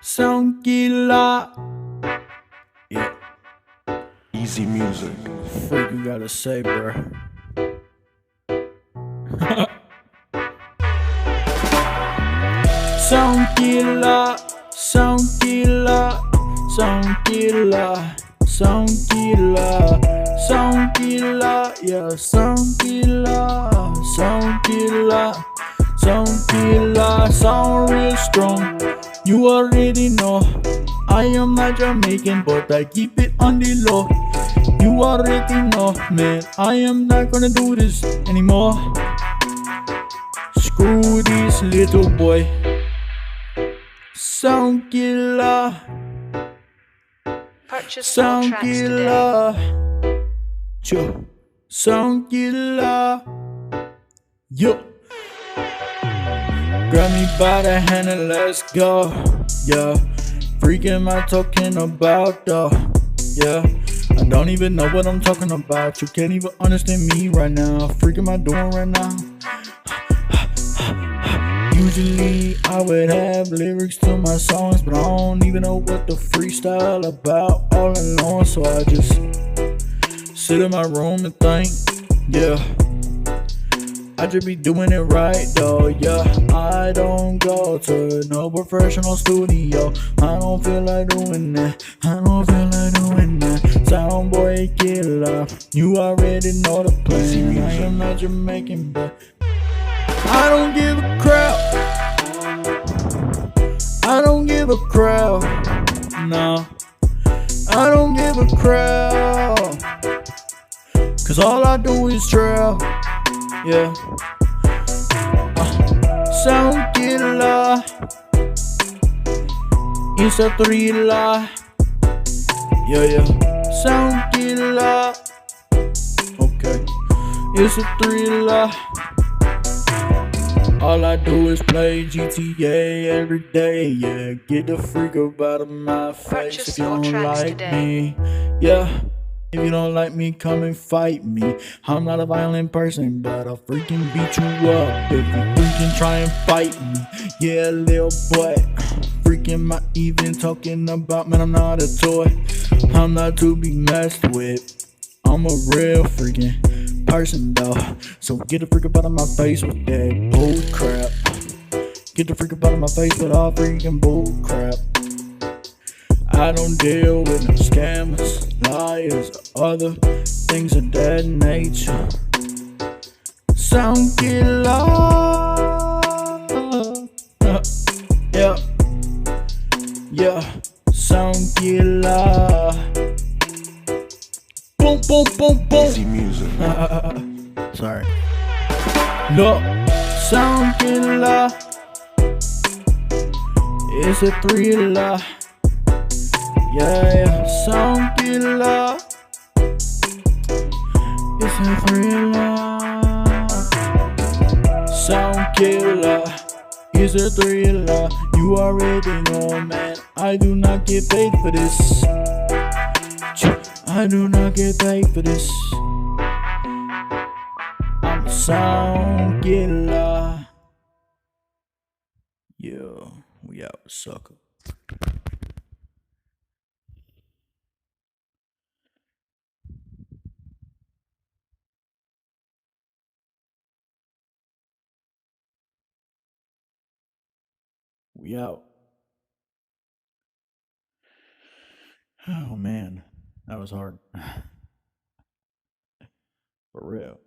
Sound killa. Yeah, Easy music. freak you gotta say, bro. Sound killa, sound killa, sound killa, sound killa, sound killa, yeah, sound killa, sound killa, sound killa, sound real strong. You already know I am not Jamaican, but I keep it on the low. You already know, man, I am not gonna do this anymore. Screw this little boy. Sound killer, Purchase all sound tracks today. killer, yo, sound killer, yo. Grab me by the hand and let's go, yeah. Freak am I talking about, though, yeah. I don't even know what I'm talking about. You can't even understand me right now. Freak am I doing right now? Usually I would have lyrics to my songs, but I don't even know what the freestyle about all alone. So I just sit in my room and think, yeah. I just be doing it right though, yeah. I don't go to no professional studio. I don't feel like doing that. I don't feel like doing that. Sound boy killer, you already know the plan. I am not Jamaican, but I don't give a crap. I don't give a crap. No, I don't give a crap. Cause all I do is trap. Yeah. Sound killer. It's a thriller. Yeah. Sound killer. Okay. It's a thriller. All I do is play GTA every day, yeah. Get the freak up out of my face Purchase if you all don't tracks like today. me, yeah. If you don't like me, come and fight me. I'm not a violent person, but I'll freaking beat you up if you freaking try and fight me. Yeah, little boy, freaking my even talking about, man, I'm not a toy. I'm not to be messed with. I'm a real freaking person though. So get the freak up out of my face with that bull crap. Get the freak up out of my face with all freaking bull crap. I don't deal with no scammers, liars, or other things of that nature. Sound killer, yeah, sound killer. Boom, boom, boom, boom. Easy music. Sorry. Look, sound killer. It's a thriller. Yeah, sound killer. It's a thriller. Sound killer. It's a thriller. You already know, man. I do not get paid for this. I do not get paid for this. I'm a sound killer. Yeah, we out, sucker. We out. Oh man, that was hard. For real.